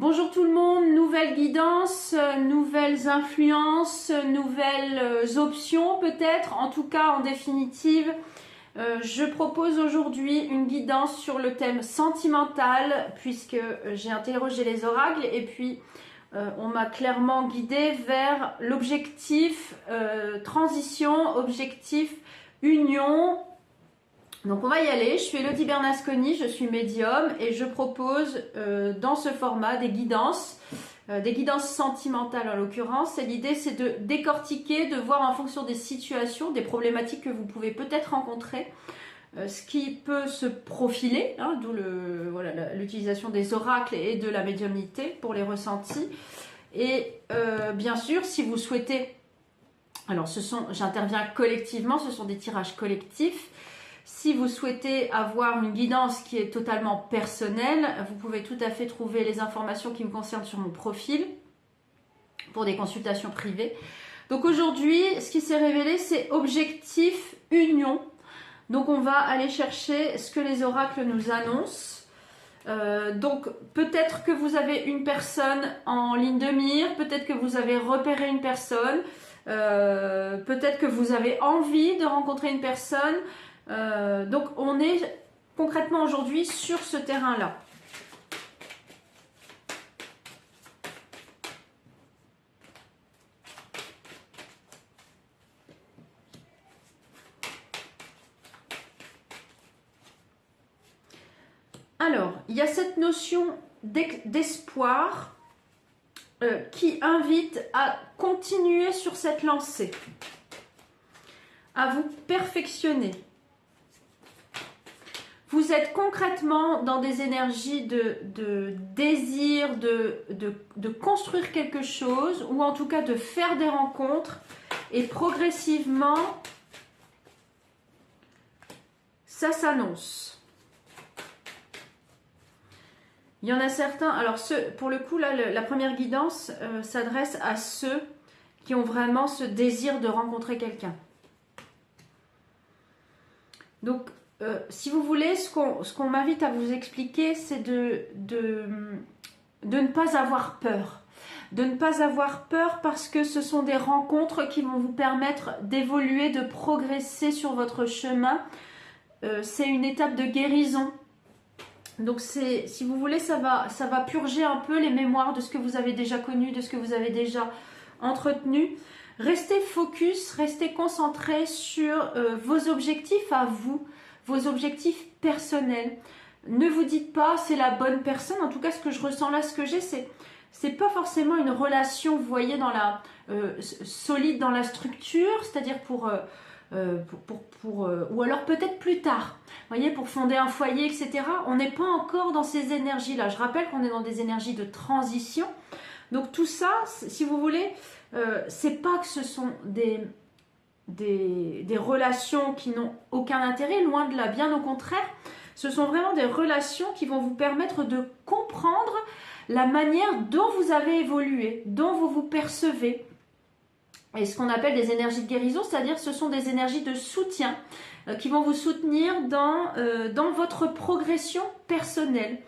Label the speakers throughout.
Speaker 1: Bonjour tout le monde, nouvelle guidance, nouvelles influences, nouvelles options peut-être. En tout cas, en définitive, je propose aujourd'hui une guidance sur le thème sentimental puisque j'ai interrogé les oracles et puis on m'a clairement guidé vers l'objectif transition, objectif union. Donc on va y aller, je suis Elodie Bernasconi, je suis médium et je propose dans ce format des guidances sentimentales en l'occurrence. Et l'idée c'est de décortiquer, de voir en fonction des situations, des problématiques que vous pouvez peut-être rencontrer, ce qui peut se profiler, hein, d'où l'utilisation des oracles et de la médiumnité pour les ressentis. Et bien sûr, si vous souhaitez, alors j'interviens collectivement, ce sont des tirages collectifs. Si vous souhaitez avoir une guidance qui est totalement personnelle, vous pouvez tout à fait trouver les informations qui me concernent sur mon profil pour des consultations privées. Donc aujourd'hui, ce qui s'est révélé, c'est objectif union. Donc on va aller chercher ce que les oracles nous annoncent. Donc peut-être que vous avez une personne en ligne de mire, peut-être que vous avez repéré une personne, peut-être que vous avez envie de rencontrer une personne. Donc on est concrètement aujourd'hui sur ce terrain-là. Alors, il y a cette notion d'espoir qui invite à continuer sur cette lancée, à vous perfectionner. Vous êtes concrètement dans des énergies de désir, de construire quelque chose, ou en tout cas de faire des rencontres, et progressivement, ça s'annonce. Il y en a certains, alors pour le coup, là, la première guidance s'adresse à ceux qui ont vraiment ce désir de rencontrer quelqu'un. Donc, si vous voulez, ce qu'on m'invite à vous expliquer, c'est de ne pas avoir peur. De ne pas avoir peur parce que ce sont des rencontres qui vont vous permettre d'évoluer, de progresser sur votre chemin. C'est une étape de guérison. Donc, si vous voulez, ça va purger un peu les mémoires de ce que vous avez déjà connu, de ce que vous avez déjà entretenu. Restez focus, restez concentré sur vos objectifs à vous, vos objectifs personnels. Ne vous dites pas c'est la bonne personne. En tout cas, ce que je ressens là, ce que j'ai, c'est pas forcément une relation, vous voyez, solide dans la structure, c'est-à-dire ou alors peut-être plus tard, vous voyez, pour fonder un foyer, etc. On n'est pas encore dans ces énergies-là. Je rappelle qu'on est dans des énergies de transition. Donc tout ça, si vous voulez, c'est pas que ce sont des relations qui n'ont aucun intérêt, loin de là, bien au contraire. Ce sont vraiment des relations qui vont vous permettre de comprendre la manière dont vous avez évolué, dont vous vous percevez. Et ce qu'on appelle des énergies de guérison, c'est-à-dire ce sont des énergies de soutien qui vont vous soutenir dans votre progression personnelle.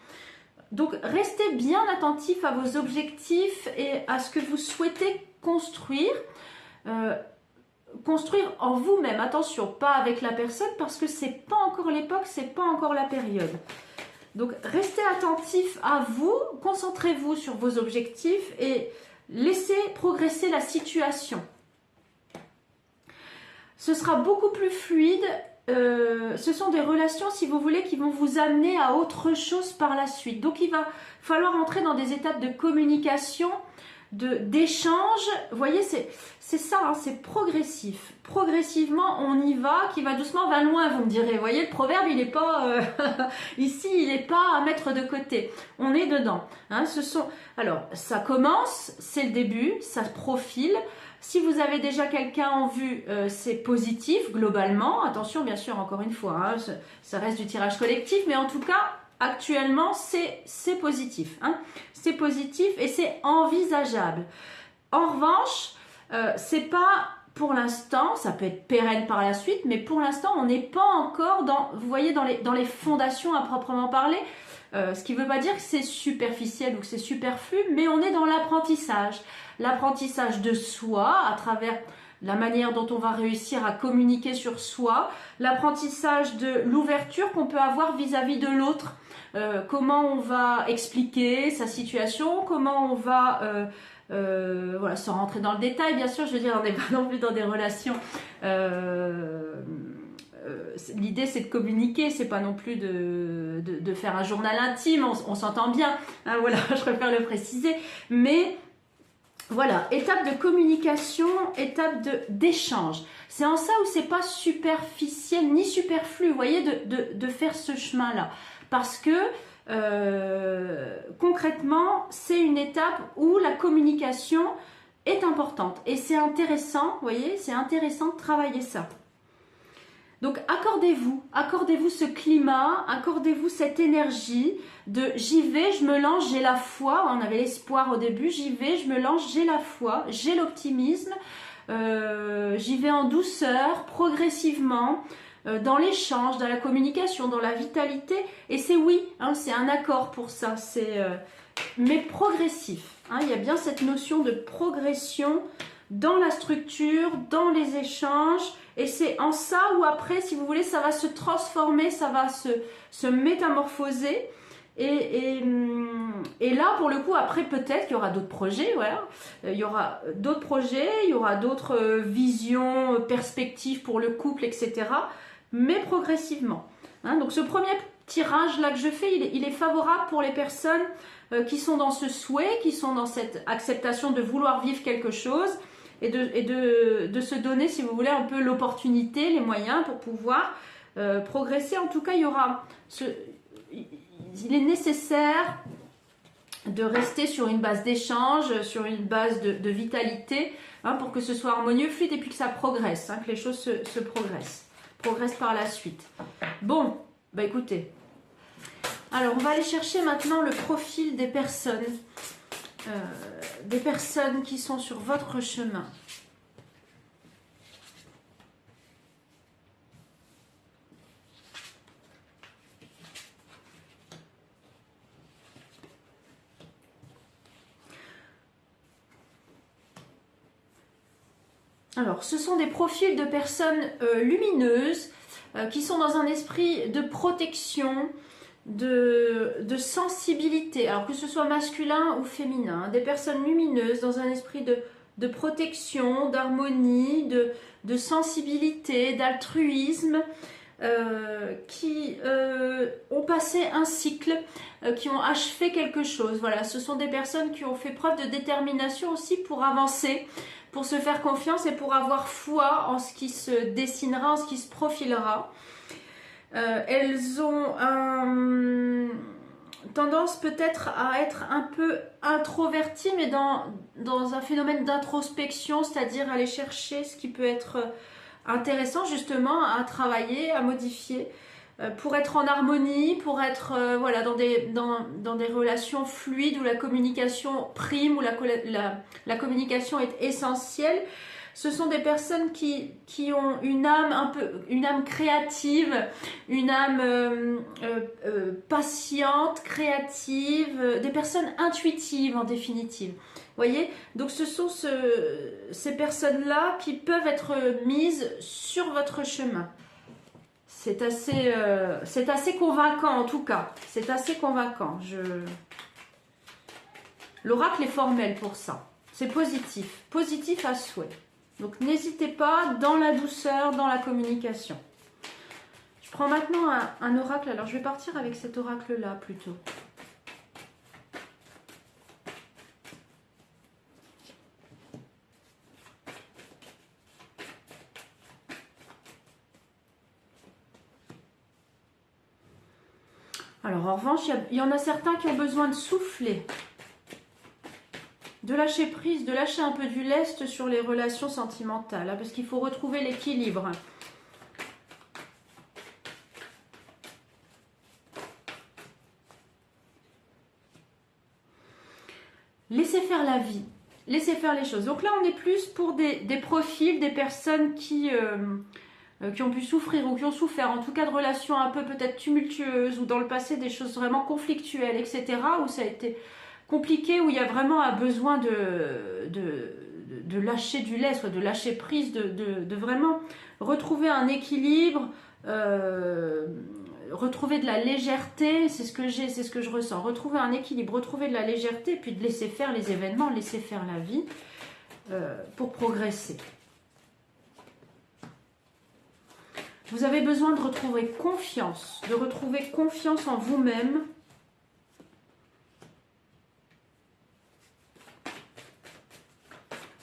Speaker 1: Donc restez bien attentif à vos objectifs et à ce que vous souhaitez construire. Construire en vous-même, attention, pas avec la personne parce que c'est pas encore l'époque, c'est pas encore la période. Donc restez attentif à vous, concentrez-vous sur vos objectifs et laissez progresser la situation. Ce sera beaucoup plus fluide. Ce sont des relations, si vous voulez, qui vont vous amener à autre chose par la suite. Donc il va falloir entrer dans des étapes de communication, d'échange. Vous voyez, c'est ça, hein, c'est progressif. Progressivement, on y va, qui va doucement, va loin, vous me direz. Vous voyez, le proverbe, il n'est pas ici, il n'est pas à mettre de côté. On est dedans. Hein, alors, ça commence, c'est le début, ça se profile. Si vous avez déjà quelqu'un en vue, c'est positif globalement. Attention, bien sûr, encore une fois, hein, ça reste du tirage collectif, mais en tout cas, actuellement, c'est positif. Hein. C'est positif et c'est envisageable. En revanche, c'est pas pour l'instant, ça peut être pérenne par la suite, mais pour l'instant, on n'est pas encore vous voyez, dans les fondations à proprement parler. Ce qui ne veut pas dire que c'est superficiel ou que c'est superflu, mais on est dans l'apprentissage. L'apprentissage de soi à travers la manière dont on va réussir à communiquer sur soi, l'apprentissage de l'ouverture qu'on peut avoir vis-à-vis de l'autre, comment on va expliquer sa situation, comment on va, voilà, sans rentrer dans le détail, bien sûr, je veux dire, on n'est pas non plus dans des relations... l'idée c'est de communiquer, c'est pas non plus de faire un journal intime, on s'entend bien, hein, voilà, je préfère le préciser, mais voilà, étape de communication, étape d'échange. C'est en ça où c'est pas superficiel ni superflu, vous voyez, de faire ce chemin-là. Parce que concrètement, c'est une étape où la communication est importante. Et c'est intéressant, vous voyez, c'est intéressant de travailler ça. Donc accordez-vous ce climat, accordez-vous cette énergie de j'y vais, je me lance, j'ai la foi, on avait l'espoir au début, j'y vais, je me lance, j'ai la foi, j'ai l'optimisme, j'y vais en douceur, progressivement, dans l'échange, dans la communication, dans la vitalité, et c'est oui, hein, c'est un accord pour ça, mais progressif, hein, il y a bien cette notion de progression dans la structure, dans les échanges, et c'est en ça où après, si vous voulez, ça va se transformer, ça va se métamorphoser. Et là, pour le coup, après, peut-être qu'il y aura d'autres projets, voilà. Il y aura d'autres projets, il y aura d'autres visions, perspectives pour le couple, etc. Mais progressivement. Hein, donc, ce premier tirage-là que je fais, il est favorable pour les personnes qui sont dans ce souhait, qui sont dans cette acceptation de vouloir vivre quelque chose, et de se donner, si vous voulez, un peu l'opportunité, les moyens pour pouvoir progresser. En tout cas, il est nécessaire de rester sur une base d'échange, sur une base de vitalité, hein, pour que ce soit harmonieux, fluide, et puis que ça progresse, hein, que les choses se progressent par la suite. Bon, bah écoutez, alors on va aller chercher maintenant le profil des personnes qui sont sur votre chemin. Alors, ce sont des profils de personnes lumineuses qui sont dans un esprit de protection, de sensibilité, alors que ce soit masculin ou féminin, hein, des personnes lumineuses dans un esprit de protection, d'harmonie, de sensibilité, d'altruisme, qui ont passé un cycle, qui ont achevé quelque chose. Voilà, ce sont des personnes qui ont fait preuve de détermination aussi pour avancer, pour se faire confiance et pour avoir foi en ce qui se dessinera, en ce qui se profilera. Elles ont tendance peut-être à être un peu introverties, mais dans un phénomène d'introspection, c'est-à-dire aller chercher ce qui peut être intéressant justement à travailler, à modifier, pour être en harmonie, pour être voilà, dans des relations fluides où la communication prime, où la communication est essentielle. Ce sont des personnes qui ont une âme une âme créative, une âme patiente, créative, des personnes intuitives en définitive. Vous voyez, donc ce sont ces personnes-là qui peuvent être mises sur votre chemin. C'est assez convaincant en tout cas. C'est assez convaincant. L'oracle est formel pour ça. C'est positif. Positif à souhait. Donc n'hésitez pas dans la douceur, dans la communication. Je prends maintenant un oracle. Alors je vais partir avec cet oracle-là plutôt. Alors en revanche, il y en a certains qui ont besoin de souffler, de lâcher prise, de lâcher un peu du lest sur les relations sentimentales, hein, parce qu'il faut retrouver l'équilibre. Laissez faire la vie, laissez faire les choses. Donc là, on est plus pour des profils, des personnes qui qui ont pu souffrir ou qui ont souffert, en tout cas de relations un peu peut-être tumultueuses, ou dans le passé des choses vraiment conflictuelles, etc., où ça a été compliqué, où il y a vraiment un besoin de lâcher du lest, soit de lâcher prise, de vraiment retrouver un équilibre, retrouver de la légèreté, c'est ce que j'ai, c'est ce que je ressens, retrouver un équilibre, retrouver de la légèreté, puis de laisser faire les événements, laisser faire la vie, pour progresser. Vous avez besoin de retrouver confiance en vous-même.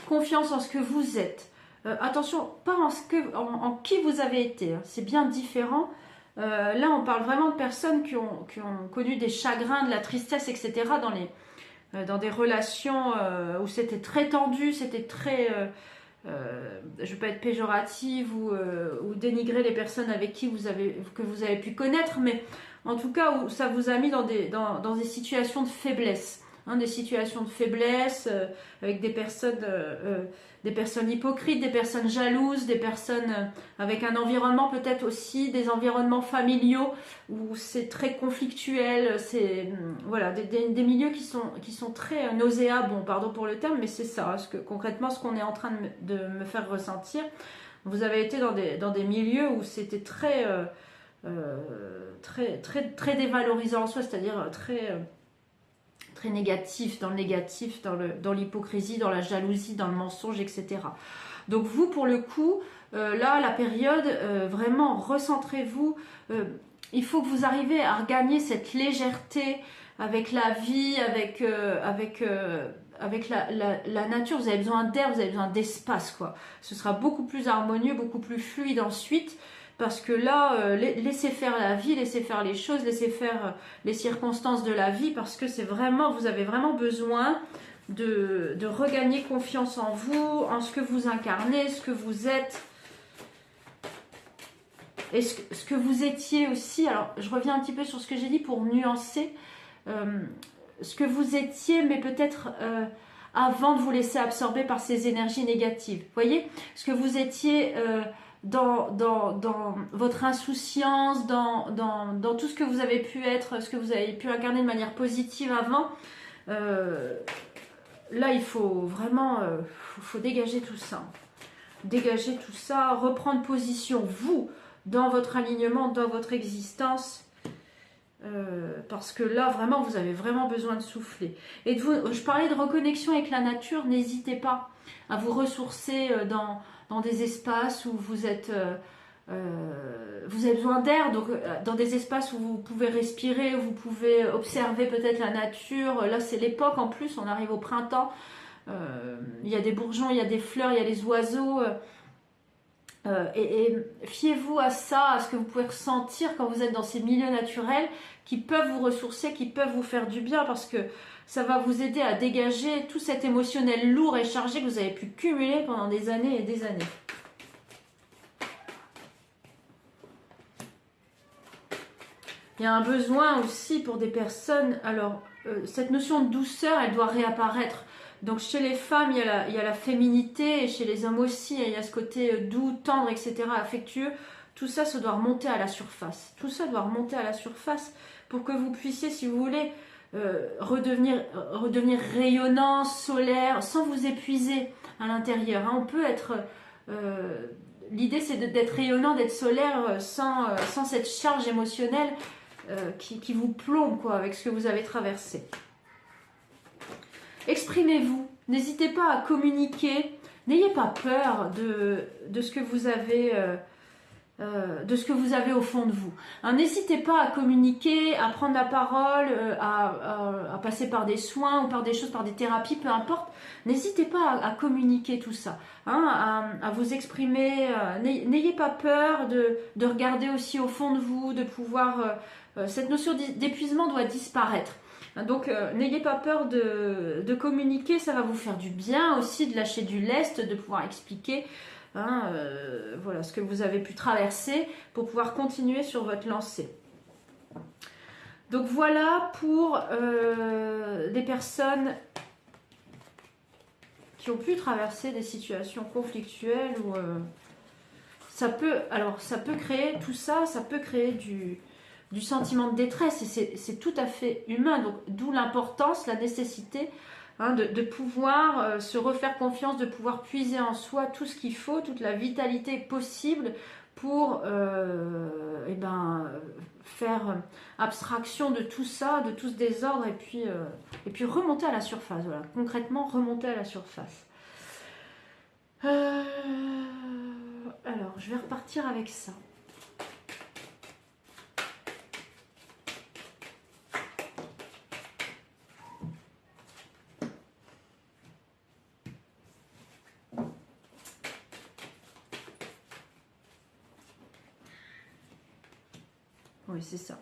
Speaker 1: Confiance en ce que vous êtes. Attention, pas en qui vous avez été, hein. C'est bien différent. Là, on parle vraiment de personnes qui ont connu des chagrins, de la tristesse, etc. dans des relations où c'était très tendu, c'était très... je ne veux pas être péjorative ou dénigrer les personnes avec qui que vous avez pu connaître, mais en tout cas où ça vous a mis dans des situations de faiblesse. Hein, des situations de faiblesse avec des personnes hypocrites, des personnes jalouses, des personnes avec un environnement peut-être aussi, des environnements familiaux où c'est très conflictuel, c'est voilà, des milieux qui sont très nauséabonds, pardon pour le terme, mais c'est ça, concrètement ce qu'on est en train de me faire ressentir. Vous avez été dans des milieux où c'était très dévalorisant en soi, c'est-à-dire très négatif, dans le négatif, dans l'hypocrisie, dans la jalousie, dans le mensonge, etc. Donc vous, pour le coup, là, la période, vraiment, recentrez-vous. Il faut que vous arriviez à regagner cette légèreté avec la vie, avec la nature. Vous avez besoin d'air, vous avez besoin d'espace, quoi. Ce sera beaucoup plus harmonieux, beaucoup plus fluide ensuite. Parce que là, laissez faire la vie, laissez faire les choses, laissez faire les circonstances de la vie, parce que c'est vraiment, vous avez vraiment besoin de regagner confiance en vous, en ce que vous incarnez, ce que vous êtes, et ce que vous étiez aussi. Alors, je reviens un petit peu sur ce que j'ai dit pour nuancer, ce que vous étiez, mais peut-être avant de vous laisser absorber par ces énergies négatives. Vous voyez, ce que vous étiez... dans votre insouciance, dans tout ce que vous avez pu être, ce que vous avez pu incarner de manière positive avant, là il faut vraiment faut dégager tout ça. Dégager tout ça, reprendre position, vous, dans votre alignement, dans votre existence, parce que là vraiment vous avez vraiment besoin de souffler. Et je parlais de reconnexion avec la nature, n'hésitez pas à vous ressourcer dans des espaces où vous avez besoin d'air, donc dans des espaces où vous pouvez respirer, où vous pouvez observer peut-être la nature. Là c'est l'époque en plus, on arrive au printemps, il y a des bourgeons, il y a des fleurs, il y a les oiseaux, et fiez-vous à ça, à ce que vous pouvez ressentir quand vous êtes dans ces milieux naturels qui peuvent vous ressourcer, qui peuvent vous faire du bien, parce que ça va vous aider à dégager tout cet émotionnel lourd et chargé que vous avez pu cumuler pendant des années et des années. Il y a un besoin aussi pour des personnes, alors cette notion de douceur, elle doit réapparaître. Donc chez les femmes, il y a la féminité, et chez les hommes aussi, il y a ce côté doux, tendre, etc., affectueux. Tout ça, ça doit remonter à la surface. Tout ça doit remonter à la surface pour que vous puissiez, si vous voulez, redevenir rayonnant, solaire, sans vous épuiser à l'intérieur. On peut être... l'idée, c'est d'être rayonnant, d'être solaire, sans cette charge émotionnelle qui vous plombe, quoi, avec ce que vous avez traversé. Exprimez-vous, n'hésitez pas à communiquer, n'ayez pas peur de ce que vous avez au fond de vous. N'hésitez pas à communiquer, à prendre la parole, à passer par des soins ou par des choses, par des thérapies, peu importe. N'hésitez pas à communiquer tout ça, à vous exprimer. N'ayez pas peur de regarder aussi au fond de vous, de pouvoir... cette notion d'épuisement doit disparaître. Donc n'ayez pas peur de communiquer, ça va vous faire du bien aussi, de lâcher du lest, de pouvoir expliquer voilà, ce que vous avez pu traverser pour pouvoir continuer sur votre lancée. Donc voilà pour des personnes qui ont pu traverser des situations conflictuelles où ça peut créer tout ça, ça peut créer du sentiment de détresse et c'est tout à fait humain. Donc d'où l'importance, la nécessité de pouvoir se refaire confiance, de pouvoir puiser en soi tout ce qu'il faut, toute la vitalité possible pour faire abstraction de tout ça, de tout ce désordre et puis remonter à la surface. Voilà, concrètement remonter à la surface. Alors, je vais repartir avec ça. Oui, c'est ça.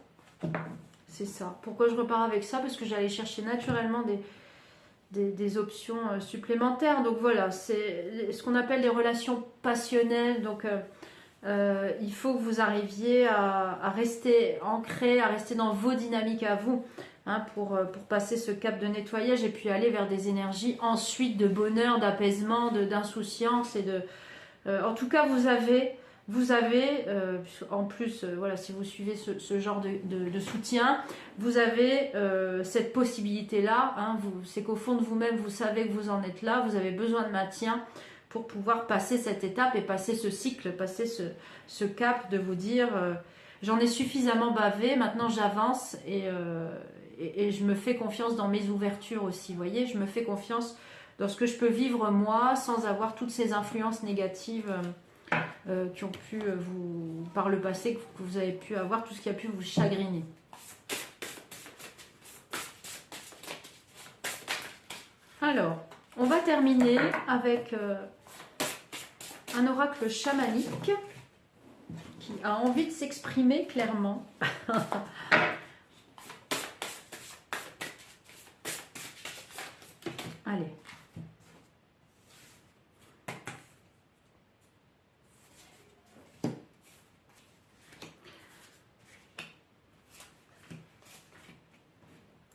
Speaker 1: C'est ça. Pourquoi je repars avec ça? Parce que j'allais chercher naturellement des options supplémentaires. Donc voilà, c'est ce qu'on appelle des relations passionnelles. Donc il faut que vous arriviez à rester ancré, à rester dans vos dynamiques à vous, pour passer ce cap de nettoyage et puis aller vers des énergies ensuite de bonheur, d'apaisement, d'insouciance et en tout cas vous avez en plus, voilà, si vous suivez ce genre de soutien, vous avez cette possibilité-là. C'est qu'au fond de vous-même, vous savez que vous en êtes là, vous avez besoin de maintien pour pouvoir passer cette étape et passer ce cycle, passer ce cap de vous dire j'en ai suffisamment bavé, maintenant j'avance et je me fais confiance dans mes ouvertures aussi. Vous voyez, je me fais confiance dans ce que je peux vivre moi sans avoir toutes ces influences négatives. Qui ont pu par le passé, que vous avez pu avoir, tout ce qui a pu vous chagriner. Alors, on va terminer avec un oracle chamanique qui a envie de s'exprimer clairement. Allez.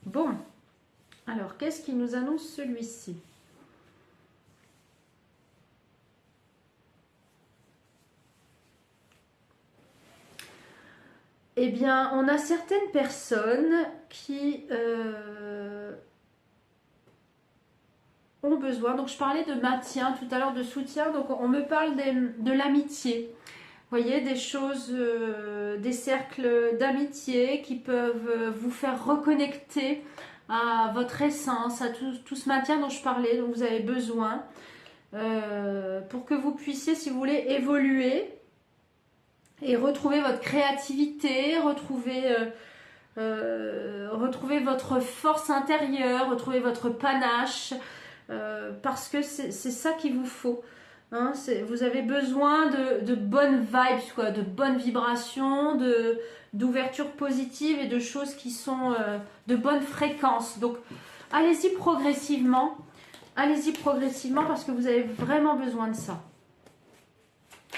Speaker 1: Bon, alors qu'est-ce qu'il nous annonce celui-ci? Eh bien, on a certaines personnes qui ont besoin, donc je parlais de maintien tout à l'heure, de soutien, donc on me parle de l'amitié. Vous voyez, des choses, des cercles d'amitié qui peuvent vous faire reconnecter à votre essence, à tout ce maintien dont je parlais, dont vous avez besoin, pour que vous puissiez, si vous voulez, évoluer et retrouver votre créativité, retrouver votre force intérieure, retrouver votre panache, parce que c'est ça qu'il vous faut. Vous avez besoin de bonnes vibes, quoi, de bonnes vibrations, d'ouverture positive et de choses qui sont de bonne fréquence. Donc, allez-y progressivement. Allez-y progressivement parce que vous avez vraiment besoin de ça.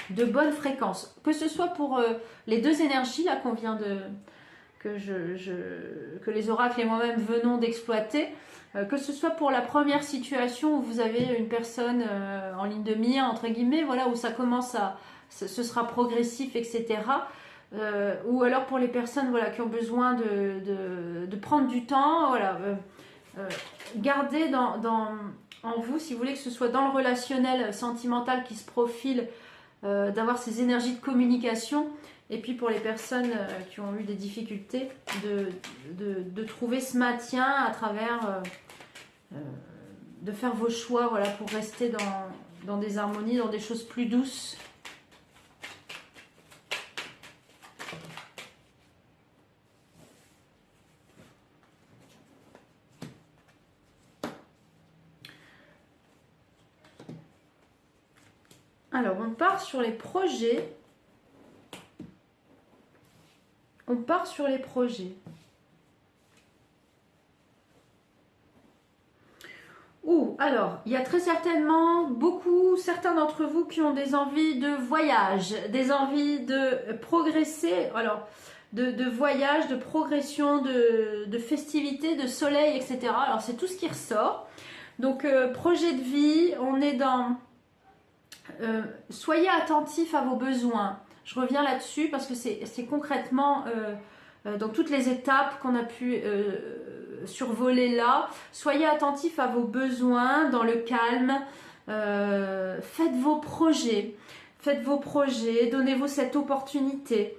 Speaker 1: De bonne fréquence. Que ce soit pour les deux énergies là qu'on vient que les oracles et moi-même venons d'exploiter. Que ce soit pour la première situation où vous avez une personne en ligne de mire, entre guillemets, voilà, où ça commence ce sera progressif, etc. Ou alors pour les personnes, voilà, qui ont besoin de prendre du temps, voilà, gardez en vous, si vous voulez, que ce soit dans le relationnel sentimental qui se profile, d'avoir ces énergies de communication. Et puis pour les personnes qui ont eu des difficultés, de trouver ce maintien à travers, de faire vos choix, voilà, pour rester dans des harmonies, dans des choses plus douces. Alors, on part sur les projets. On part sur les projets. Alors, il y a très certainement certains d'entre vous qui ont des envies de voyage, des envies de progresser, alors de voyage, de progression, de festivité, de soleil, etc. Alors, c'est tout ce qui ressort. Donc, projet de vie, on est dans Soyez attentif à vos besoins. Je reviens là-dessus parce que c'est concrètement dans toutes les étapes qu'on a pu survoler là. Soyez attentif à vos besoins dans le calme. Faites vos projets. Faites vos projets. Donnez-vous cette opportunité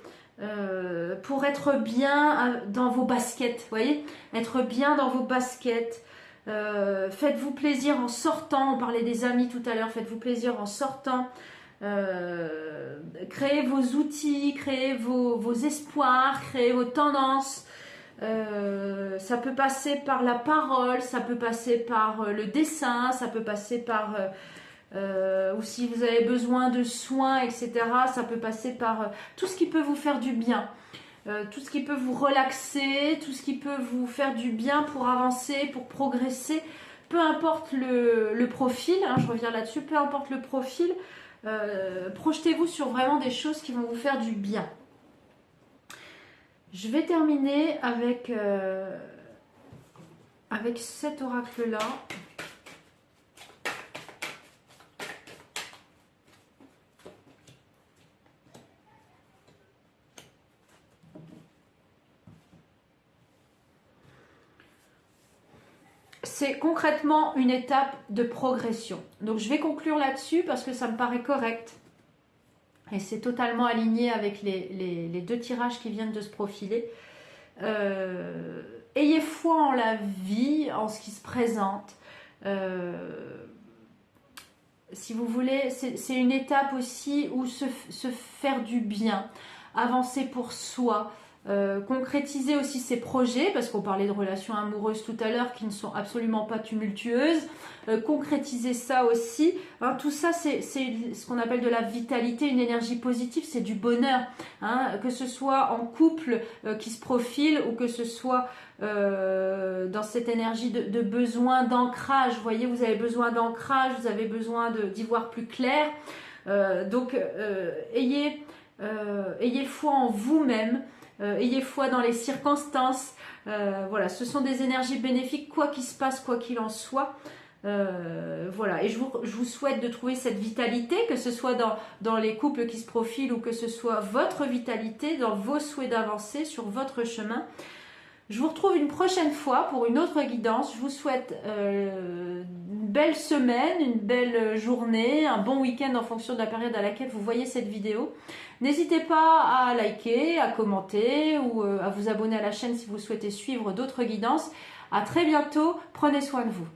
Speaker 1: pour être bien dans vos baskets. Voyez, être bien dans vos baskets. Faites-vous plaisir en sortant. On parlait des amis tout à l'heure. Faites-vous plaisir en sortant. Créez vos outils, créez vos espoirs, créez vos tendances. Ça peut passer par la parole, ça peut passer par le dessin, ça peut passer par ou si vous avez besoin de soins, etc. Ça peut passer par tout ce qui peut vous faire du bien. Tout ce qui peut vous relaxer, tout ce qui peut vous faire du bien pour avancer, pour progresser, peu importe le profil, hein, je reviens là-dessus, peu importe le profil, projetez-vous sur vraiment des choses qui vont vous faire du bien. Je vais terminer avec cet oracle-là. C'est concrètement une étape de progression. Donc je vais conclure là-dessus parce que ça me paraît correct. Et c'est totalement aligné avec les deux tirages qui viennent de se profiler. Ayez foi en la vie, en ce qui se présente. Si vous voulez, c'est une étape aussi où se faire du bien, avancer pour soi. Concrétiser aussi ses projets, parce qu'on parlait de relations amoureuses tout à l'heure qui ne sont absolument pas tumultueuses, concrétiser ça aussi, hein, tout ça c'est ce qu'on appelle de la vitalité, une énergie positive, c'est du bonheur, hein, que ce soit en couple qui se profile ou que ce soit dans cette énergie de besoin d'ancrage. Vous voyez, vous avez besoin d'ancrage, vous avez besoin d'y voir plus clair, donc ayez foi en vous-même. Ayez foi dans les circonstances. Voilà, ce sont des énergies bénéfiques, quoi qu'il se passe, quoi qu'il en soit. Voilà, et je vous souhaite de trouver cette vitalité, que ce soit dans les couples qui se profilent ou que ce soit votre vitalité, dans vos souhaits d'avancer sur votre chemin. Je vous retrouve une prochaine fois pour une autre guidance. Je vous souhaite une belle semaine, une belle journée, un bon week-end en fonction de la période à laquelle vous voyez cette vidéo. N'hésitez pas à liker, à commenter ou à vous abonner à la chaîne si vous souhaitez suivre d'autres guidances. À très bientôt, prenez soin de vous.